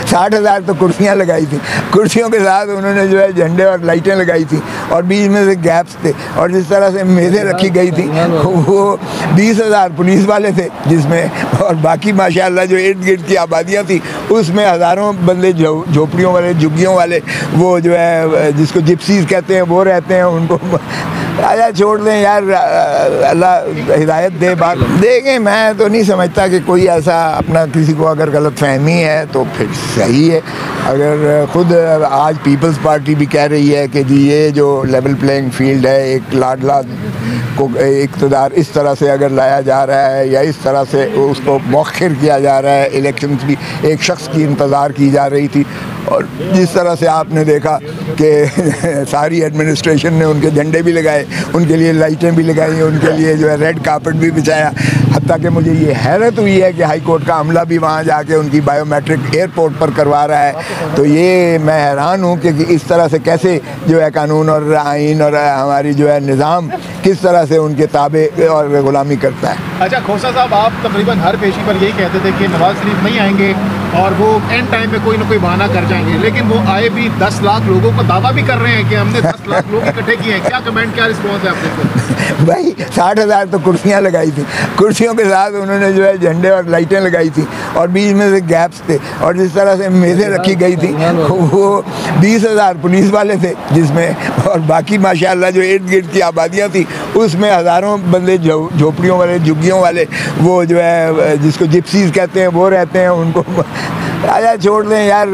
60,000 तो कुर्सियाँ लगाई थी, कुर्सियों के साथ उन्होंने जो है झंडे और लाइटें लगाई थी और बीच में से गैप्स थे और जिस तरह से मेज़ें रखी गई थी वो 20,000 पुलिस वाले थे जिसमें, और बाकी माशाल्लाह जो इर्द गिर्द की आबादियाँ थी उसमें हज़ारों बंदे झोपड़ियों वाले, झुग्गियों वाले, वो जो है जिसको जिप्सीज कहते हैं वो रहते हैं। उनको आया छोड़ दें यार, अल्लाह हिदायत दे। बात देखें, मैं तो नहीं समझता कि कोई ऐसा अपना किसी को अगर गलत फहमी है तो फिर सही है। अगर खुद आज पीपल्स पार्टी भी कह रही है कि जी ये जो लेवल प्लेइंग फील्ड है, एक लाडला को इक़्तिदार इस तरह से अगर लाया जा रहा है या इस तरह से उसको मौखिर किया जा रहा है, इलेक्शन भी एक शख्स की इंतज़ार की जा रही थी और जिस तरह से आपने देखा कि सारी एडमिनिस्ट्रेशन ने उनके झंडे भी लगाए, उनके लिए लाइटें भी लगाई, उनके लिए जो है रेड कार्पेट भी बिछाया। हत्ता कि मुझे ये हैरत हुई है कि हाई कोर्ट का अमला भी वहाँ जाके उनकी बायोमेट्रिक एयरपोर्ट पर करवा रहा है। तो ये मैं हैरान हूँ कि इस तरह से कैसे जो है कानून और आइन और हमारी जो है निज़ाम किस तरह से उनके ताबे और ग़ुलामी करता है। अच्छा खोसा साहब, आप तकरीबन हर पेशी पर यही कहते थे कि नवाज़ शरीफ नहीं आएंगे और वो एंड टाइम में कोई ना कोई बहाना कर जाएंगे, लेकिन वो आए भी 10 लाख लोगों का दावा भी कर रहे हैं कि हमने 10 लाख लोग इकट्ठे किए हैं। क्या कमेंट, क्या रिस्पॉन्स है आपके? भाई 60,000 तो कुर्सियाँ लगाई थी, कुर्सियों के साथ उन्होंने जो है झंडे और लाइटें लगाई थी और बीच में से गैप्स थे और जिस तरह से मेज़ें रखी गई थी वो 20,000 पुलिस वाले थे जिसमें, और बाकी माशाल्लाह जो इर्द गिर्द की आबादियाँ थी उसमें हज़ारों बंदे झोपड़ियों वाले, झुग्गियों वाले, वो जो है जिसको जिप्सीज कहते हैं वो रहते हैं। उनको आया छोड़ दें यार,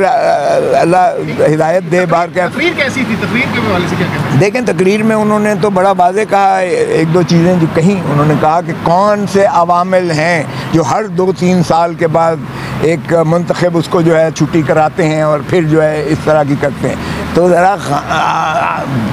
अल्लाह हिदायत दे। बाहर क्या तकरीर कैसी थी, तकरीर के हवाले से क्या कहते हैं? देखें, तकरीर में उन्होंने तो बड़ा वाज़े कहा, एक दो चीज़ें जो कहीं उन्होंने कहा कि कौन से अवामिल हैं जो हर 2-3 साल के बाद एक मुंतखब उसको जो है छुट्टी कराते हैं और फिर जो है इस तरह की करते हैं। तो ज़रा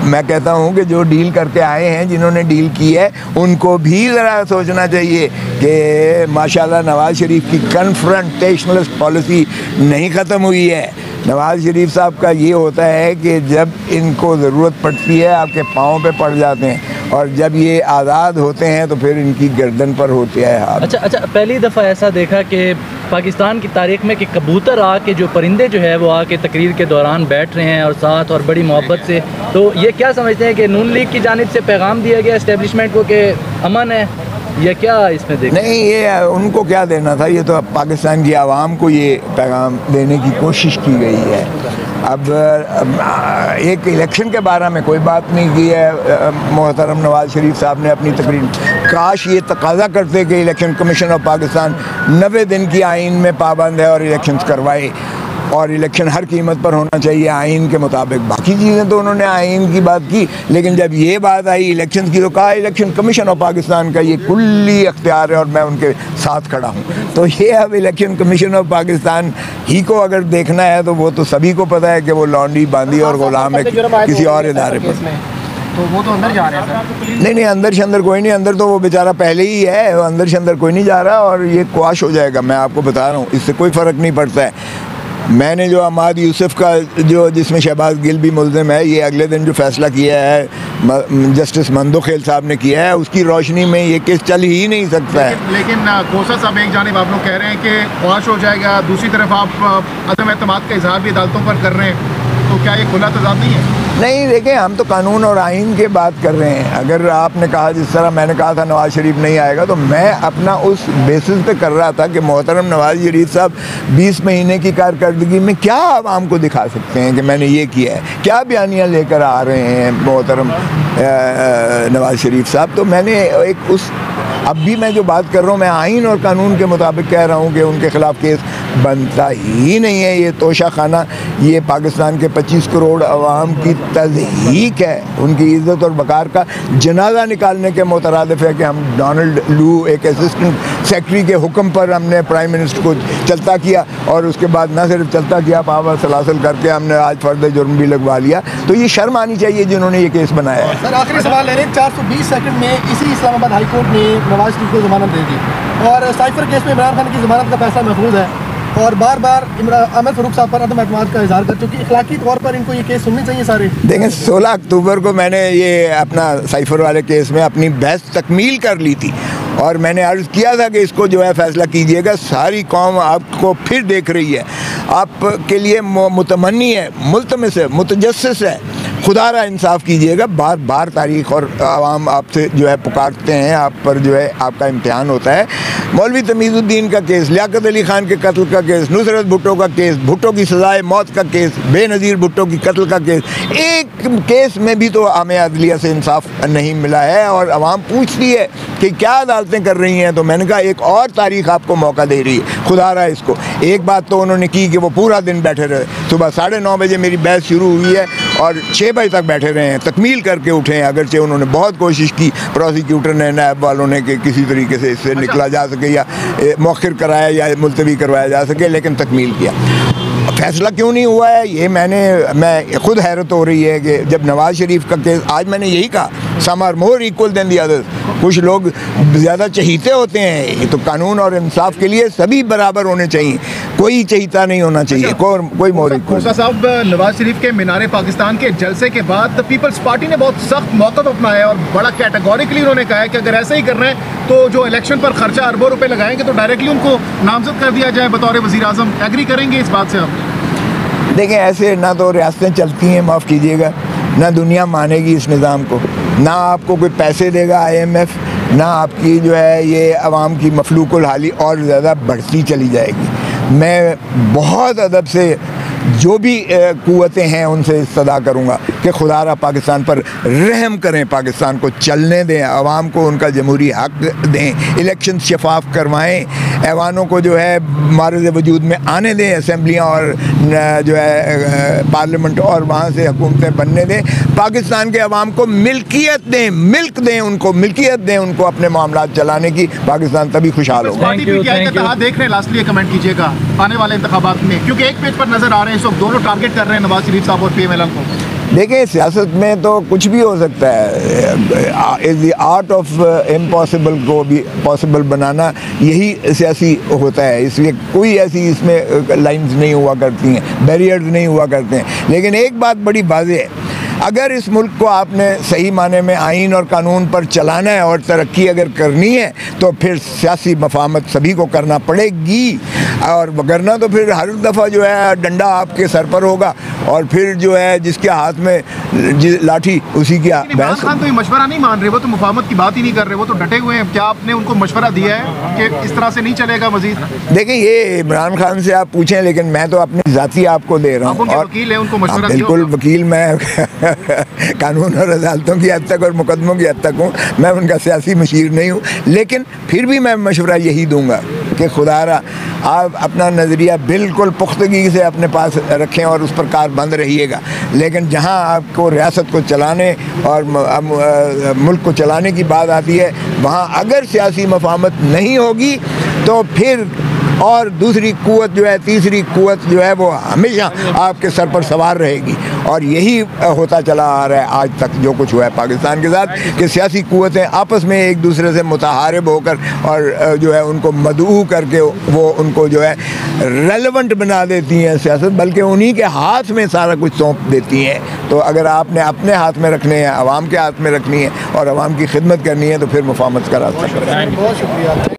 मैं कहता हूँ कि जो डील करके आए हैं, जिन्होंने डील की है, उनको भी ज़रा सोचना चाहिए कि माशाल्लाह नवाज़ शरीफ की कन्फ्रंटेशनलिस्ट पॉलिसी नहीं ख़त्म हुई है। नवाज़ शरीफ साहब का ये होता है कि जब इनको ज़रूरत पड़ती है आपके पाँव पे पड़ जाते हैं और जब ये आज़ाद होते हैं तो फिर इनकी गर्दन पर होती है हाथ। अच्छा, पहली दफ़ा ऐसा देखा कि पाकिस्तान की तारीख में कि कबूतर आके, जो परिंदे जो है वो आके तकरीर के दौरान बैठ रहे हैं और साथ और बड़ी मोहब्बत से। तो ये क्या समझते हैं कि नून लीग की जानिब से पैगाम दिया गया इस्टेब्लिशमेंट को कि अमन है, या क्या इसमें देख? नहीं, ये उनको क्या देना था, ये तो पाकिस्तान की आवाम को ये पैगाम देने की कोशिश की गई है। अब एक इलेक्शन के बारे में कोई बात नहीं की है मोहतरम नवाज़ शरीफ साहब ने अपनी तकरीर। काश ये तकाजा करते कि इलेक्शन कमीशन ऑफ पाकिस्तान 90 दिन की आइन में पाबंद है और इलेक्शंस करवाए और इलेक्शन हर कीमत पर होना चाहिए आइन के मुताबिक। बाकी चीज़ें तो उन्होंने आइन की बात की, लेकिन जब ये बात आई इलेक्शन की तो कहा इलेक्शन कमीशन ऑफ पाकिस्तान का ये कुल्ली अख्तियार है और मैं उनके साथ खड़ा हूँ। तो ये अब इलेक्शन कमीशन ऑफ पाकिस्तान ही को अगर देखना है तो वो तो सभी को पता है कि वो लौंडी बांदी और गुलाम है किसी और इदारे पर। तो वो तो अंदर जा रहे हैं? नहीं, अंदर शंदर कोई नहीं, अंदर तो वो बेचारा पहले ही है, अंदर शंदर कोई नहीं जा रहा और ये क्वाश हो जाएगा। मैं आपको बता रहा हूँ, इससे कोई फ़र्क नहीं पड़ता है। मैंने जो अहमद यूसुफ का जो जिसमें शहबाज गिल भी मुल्ज़िम है, ये अगले दिन जो फ़ैसला किया है जस्टिस मंदोखेल साहब ने किया है, उसकी रोशनी में ये केस चल ही नहीं सकता है। लेकिन खोसा साहब, एक जानिब आप लोग कह रहे हैं कि ख्वाश हो जाएगा, दूसरी तरफ आप अदम एतमाद का इजहार भी अदालतों पर कर रहे हैं, तो क्या ये खुला तज़ाद नहीं है? नहीं, देखें, हम तो कानून और आइन की बात कर रहे हैं। अगर आपने कहा जिस तरह मैंने कहा था नवाज़ शरीफ नहीं आएगा, तो मैं अपना उस बेसिस पे कर रहा था कि मोहतरम नवाज़ शरीफ साहब 20 महीने की कारकर्दगी में क्या आवाम को दिखा सकते हैं कि मैंने ये किया है, क्या बयानियाँ लेकर आ रहे हैं मोहतरम नवाज़ शरीफ साहब। तो मैंने एक उस अब भी मैं जो बात कर रहा हूँ, मैं आइन और कानून के मुताबिक कह रहा हूँ कि उनके ख़िलाफ़ केस बनता ही नहीं है। ये तोशा खाना, ये पाकिस्तान के 25 करोड़ अवाम की तज़हीक है, उनकी इज़्ज़त और वक़ार का जनाजा निकालने के मुतरादिफ है कि हम डोनाल्ड लू एक असिस्टेंट सेक्रेटरी के हुक्म पर हमने प्राइम मिनिस्टर को चलता किया और उसके बाद न सिर्फ चलता किया, पावर सलासल करके हमने आज फर्द जुर्म भी लगवा लिया। तो ये शर्म आनी चाहिए जिन्होंने ये केस बनाया है। सर, आखिरी सवाल ले रहे हैं। 420 सेकंड में इसी इस्लामाबाद हाई कोर्ट ने नवाज़ शरीफ को ज़मानत दे दी और साइफर केस में इमरान खान की ज़मानत का फैसला महफूज है और बार बार अहमद फ़ारूक साहब पर अदम एतमाद का इजहार कर चुकी। अखलाकी तौर पर इनको ये केस सुनने चाहिए सारे। देखें, 16 अक्टूबर को मैंने ये अपना साइफर वाले केस में अपनी बहस तकमील कर ली थी और मैंने अर्ज़ किया था कि इसको जो है फ़ैसला कीजिएगा, सारी कौम आपको फिर देख रही है। आपके लिए मुतमन्नी है, मुल्तमिस है, मुतजस्सिस है, खुदारा इंसाफ कीजिएगा। बार बार तारीख़ और आवाम आपसे जो है पुकारते हैं, आप पर जो है आपका इम्तिहान होता है। मौलवी तमीज़ुद्दीन का केस, लियाकत अली ख़ान के कत्ल का केस, नुसरत भुट्टो का केस, भुट्टो की सज़ाए मौत का केस, बेनज़ीर भुट्टो की कत्ल का केस, एक केस में भी तो आमे अदलिया से इंसाफ नहीं मिला है और आवाम पूछती है कि क्या अदालतें कर रही हैं। तो मैंने कहा एक और तारीख़ आपको मौका दे रही है, खुदा रहा इसको। एक बात तो उन्होंने की कि वो पूरा दिन बैठे रहे, सुबह 9:30 बजे मेरी बहस शुरू हुई है और 6 बजे तक बैठे रहे हैं, तकमील करके उठे हैं। अगरचे उन्होंने बहुत कोशिश की, प्रोसिक्यूटर ने, नायब वालों ने, कि किसी तरीके से इससे निकला जा सके या मौखिर कराया या मुलतवी करवाया जा सके, लेकिन तकमील किया। फैसला क्यों नहीं हुआ है ये मैं खुद हैरत हो रही है कि जब नवाज शरीफ का केस, आज मैंने यही कहा, some are more equal than the others, कुछ लोग ज़्यादा चहीते होते हैं। ये तो कानून और इंसाफ के लिए सभी बराबर होने चाहिए, कोई चहीता नहीं होना चाहिए, कोई मोर इक्वल। साहब, नवाज शरीफ के मीनार पाकिस्तान के जलसे के बाद पीपल्स पार्टी ने बहुत सख्त मौक़िफ़ अपनाया और बड़ा कैटेगोरिकली उन्होंने कहा है कि अगर ऐसा ही कर रहे हैं तो जो इलेक्शन पर खर्चा अरबों रुपए लगाएंगे तो डायरेक्टली उनको नामजद कर दिया जाए बतौर वज़ीर आज़म। एग्री करेंगे इस बात से आप? देखें, ऐसे ना तो रियासतें चलती हैं, माफ़ कीजिएगा, ना दुनिया मानेगी इस निज़ाम को, ना आपको कोई पैसे देगा IMF, ना आपकी जो है ये आवाम की मफलूकुल हाली और ज़्यादा बढ़ती चली जाएगी। मैं बहुत अदब से जो भी क़ुव्वतें हैं उनसे इस्तदा करूँगा कि खुदारा पाकिस्तान पर रहम करें, पाकिस्तान को चलने दें, आवाम को उनका जमहूरी हक दें, इलेक्शन शफाफ करवाएं, ऐवानों को जो है मारज़ वजूद में आने दें, असम्बलियाँ और जो है पार्लियामेंट, और वहाँ से हुकूमतें बनने दें। पाकिस्तान के अवाम को मिल्कियत दें, मिल्क दें उनको, मिल्कियत दें उनको अपने मामलात चलाने की। पाकिस्तान तभी खुशहाल होगा। देख रहे हैं, लास्टली कमेंट कीजिएगा आने वाले इंतखाबात में, क्योंकि एक पेज पर नजर आ रहे हैं इस वक्त दोनों टारगेट कर रहे हैं नवाज शरीफ साहब और PMLN को। देखिए, सियासत में तो कुछ भी हो सकता है। Is the art of impossible को भी पॉसिबल बनाना, यही सियासी होता है। इसलिए कोई ऐसी इसमें लाइंस नहीं हुआ करती हैं, बैरियर्स नहीं हुआ करते हैं। लेकिन एक बात बड़ी वाज़ेह है, अगर इस मुल्क को आपने सही माने में आइन और कानून पर चलाना है और तरक्की अगर करनी है तो फिर सियासी मफाहमत सभी को करना पड़ेगी, और वगरना तो फिर हर दफ़ा जो है डंडा आपके सर पर होगा और फिर जो है जिसके हाथ में लाठी उसी की इमरान खान तो ये मशवरा नहीं मान रहे, वो तो मुफाहमत की बात ही नहीं कर रहे, वो तो डटे हुए हैं। क्या आपने उनको मशवरा दिया है कि इस तरह से नहीं चलेगा मजीद? देखिए, ये इमरान खान से आप पूछें, लेकिन मैं तो अपनी ज़ाती आपको दे रहा हूँ। और वकील है, उनको मशवरा बिल्कुल वकील मैं कानून और अदालतों की हद तक और मुकदमों की हद तक हूँ, मैं उनका सियासी मशीर नहीं हूँ। लेकिन फिर भी मैं मशवरा यही दूँगा कि खुदारा आप अपना नज़रिया बिल्कुल पुख्तगी से अपने पास रखें और उस पर कारबंद रहिएगा। लेकिन जहाँ आपको रियासत को चलाने और मुल्क को चलाने की बात आती है, वहाँ अगर सियासी मफाहमत नहीं होगी तो फिर और दूसरी कुव्वत जो है, तीसरी कुव्वत जो है, वो हमेशा आपके सर पर सवार रहेगी। और यही होता चला आ रहा है आज तक जो कुछ हुआ है पाकिस्तान के साथ, कि सियासी कुव्वतें आपस में एक दूसरे से मुतहारिब होकर और जो है उनको मदऊ करके वो उनको जो है रेलेवेंट बना देती हैं सियासत, बल्कि उन्हीं के हाथ में सारा कुछ सौंप देती हैं। तो अगर आपने अपने हाथ में रखने हैं, आवाम के हाथ में रखनी है और आवाम की खिदमत करनी है, तो फिर मुफाहमत का रास्ता करें। बहुत शुक्रिया।